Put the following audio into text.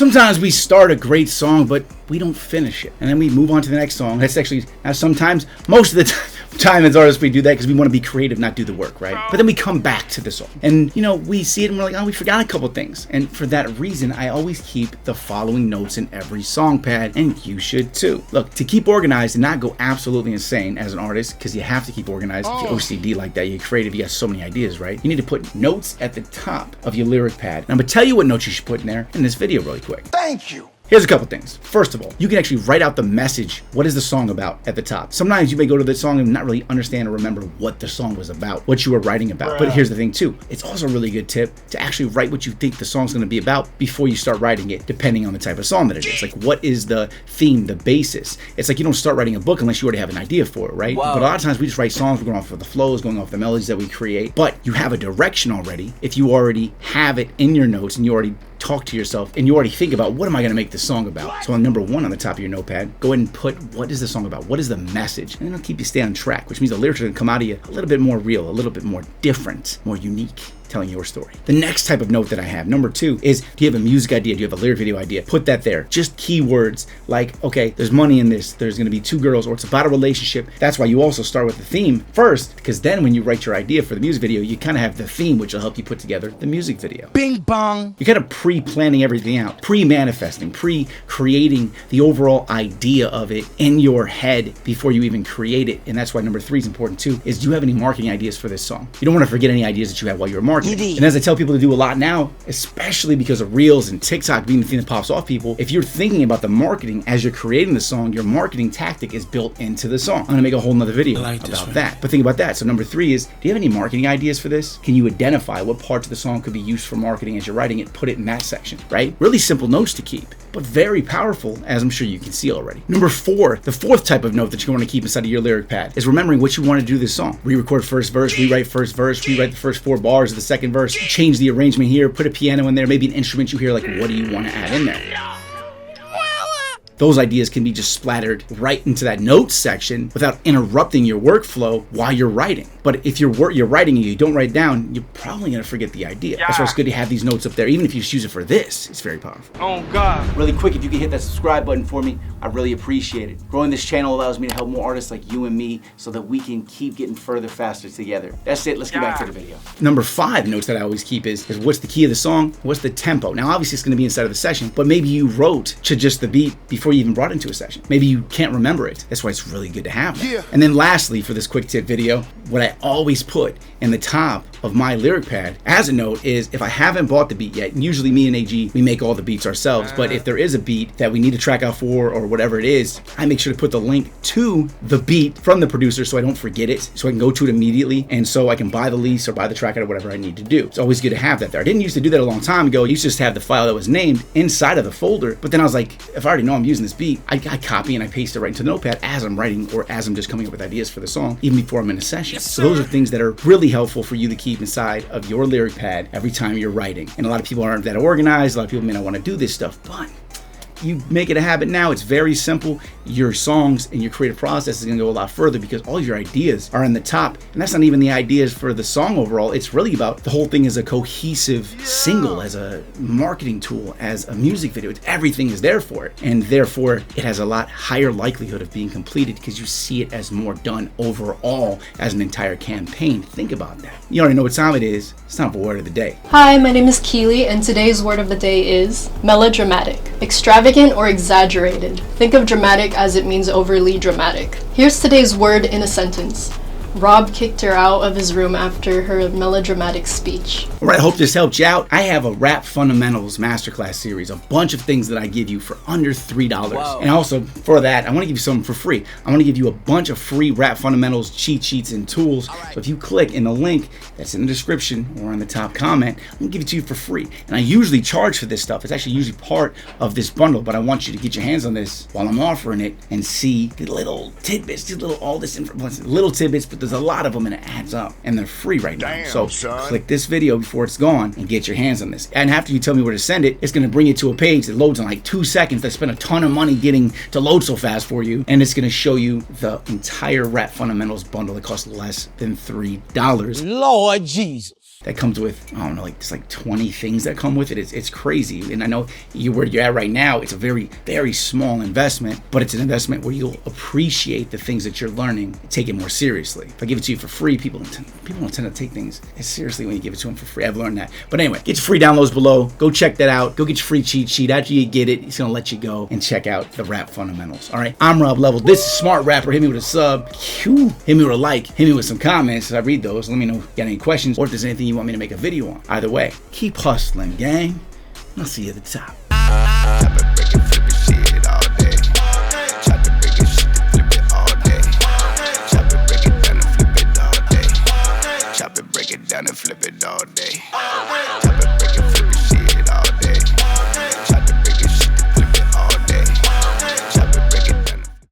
Sometimes we start a great song, but we don't finish it. And then we move on to the next song. That's actually, now sometimes, most of the time as artists, we do that because we want to be creative, not do the work, right? But then we come back to the song. And, you know, we see it and we're like, oh, we forgot a couple things. And for that reason, I always keep the following notes in every song pad, and you should too. Look, to keep organized and not go absolutely insane as an artist, because you have to keep organized. If you're OCD like that, you're creative, you got so many ideas, right? You need to put notes at the top of your lyric pad. And I'm gonna tell you what notes you should put in there in this video really quick. Thank you. Here's a couple things. First of all, you can actually write out the message. What is the song about at the top? Sometimes you may go to the song and not really understand or remember what the song was about, what you were writing about. But here's the thing too. It's also a really good tip to actually write what you think the song's gonna be about before you start writing it, depending on the type of song that it is. Like, what is the theme, the basis? It's like you don't start writing a book unless you already have an idea for it, right? Wow. But a lot of times we just write songs, we're going off of the flows, going off the melodies that we create. But you have a direction already if you already have it in your notes and you already talk to yourself and you already think about, what am I going to make this song about? So on number 1 on the top of your notepad, go ahead and put, what is the song about? What is the message? And it'll keep you stay on track, which means the lyrics are going to come out of you a little bit more real, a little bit more different, more unique, telling your story. The next type of note that I have, number 2, is, do you have a music idea? Do you have a lyric video idea? Put that there. Just keywords like, okay, there's money in this, there's gonna be 2 girls, or it's about a relationship. That's why you also start with the theme first, because then when you write your idea for the music video, you kind of have the theme, which will help you put together the music video. Bing bong. You're kind of pre-planning everything out, pre-manifesting, pre-creating the overall idea of it in your head before you even create it. And that's why number 3 is important too, is do you have any marketing ideas for this song? You don't want to forget any ideas that you have while you're marketing. And as I tell people to do a lot now, especially because of Reels and TikTok being the thing that pops off people, if you're thinking about the marketing as you're creating the song, your marketing tactic is built into the song. I'm gonna make a whole nother video about that. But think about that. So number 3 is, do you have any marketing ideas for this? Can you identify what parts of the song could be used for marketing as you're writing it? Put it in that section, right? Really simple notes to keep, but very powerful, as I'm sure you can see already. Number 4, the 4th type of note that you want to keep inside of your lyric pad is remembering what you want to do this song. Re-record first verse, rewrite first verse, rewrite the first 4 bars of the second verse, change the arrangement here, put a piano in there, maybe an instrument you hear, like, what do you want to add in there? Those ideas can be just splattered right into that notes section without interrupting your workflow while you're writing. But if you're writing and you don't write it down, you're probably gonna forget the idea. That's why it's good to have these notes up there. Even if you just use it for this, it's very powerful. Oh God. Really quick, if you could hit that subscribe button for me, I really appreciate it. Growing this channel allows me to help more artists like you and me so that we can keep getting further, faster together. That's it, let's get back to the video. Number 5 notes that I always keep is what's the key of the song? What's the tempo? Now obviously it's gonna be inside of the session, but maybe you wrote to just the beat before you even brought it into a session. Maybe you can't remember it. That's why it's really good to have that. And then lastly, for this quick tip video, what I always put in the top of my lyric pad as a note is, if I haven't bought the beat yet, and usually me and AG, we make all the beats ourselves, but if there is a beat that we need to track out for or whatever it is, I make sure to put the link to the beat from the producer so I don't forget it, so I can go to it immediately, and so I can buy the lease or buy the track out or whatever I need to do. It's always good to have that there. I didn't used to do that a long time ago. I used to just have the file that was named inside of the folder, but then I was like, if I already know I'm using this beat, I copy and I paste it right into the notepad as I'm writing or as I'm just coming up with ideas for the song, even before I'm in a session. So those are things that are really helpful for you to keep inside of your lyric pad every time you're writing. And a lot of people aren't that organized. A lot of people may not want to do this stuff, but you make it a habit now. It's very simple. Your songs and your creative process is going to go a lot further because all your ideas are in the top. And that's not even the ideas for the song overall. It's really about the whole thing as a cohesive single, as a marketing tool, as a music video. Everything is there for it. And therefore, it has a lot higher likelihood of being completed because you see it as more done overall as an entire campaign. Think about that. You already know what time it is. It's time for word of the day. Hi, my name is Keely, and today's word of the day is melodramatic. Extravagant or exaggerated. Think of dramatic as it means overly dramatic. Here's today's word in a sentence. Rob kicked her out of his room after her melodramatic speech. All right, I hope this helped you out. I have a Rap Fundamentals Masterclass series, a bunch of things that I give you for under $3. Wow. And also for that, I want to give you something for free. I want to give you a bunch of free Rap Fundamentals cheat sheets and tools. Right. So if you click in the link that's in the description or in the top comment, I'm going to give it to you for free. And I usually charge for this stuff. It's actually usually part of this bundle, but I want you to get your hands on this while I'm offering it and see the little tidbits, just all this information, little tidbits, but there's a lot of them and it adds up, and they're free right now. Damn, so son, click this video before it's gone and get your hands on this. And after you tell me where to send it, it's going to bring you to a page that loads in like 2 seconds. They spend a ton of money getting to load so fast for you, and it's going to show you the entire Rap Fundamentals bundle that costs less than $3. Lord Jesus. that comes with, I don't know, like it's like 20 things that come with it. It's crazy. And I know where you're at right now, it's a very, very small investment, but it's an investment where you'll appreciate the things that you're learning and take it more seriously. If I give it to you for free, people don't tend to take things as seriously when you give it to them for free. I've learned that. But anyway, get your free downloads below. Go check that out. Go get your free cheat sheet. After you get it, it's going to let you go and check out the rap fundamentals. All right. I'm Rob Level. This is Smart Rapper. Hit me with a sub. Hit me with a like. Hit me with some comments. I read those. Let me know if you got any questions or if there's anything you want me to make a video on. Either way, keep hustling, gang. I'll see you at the top. Break it down and flip it all day.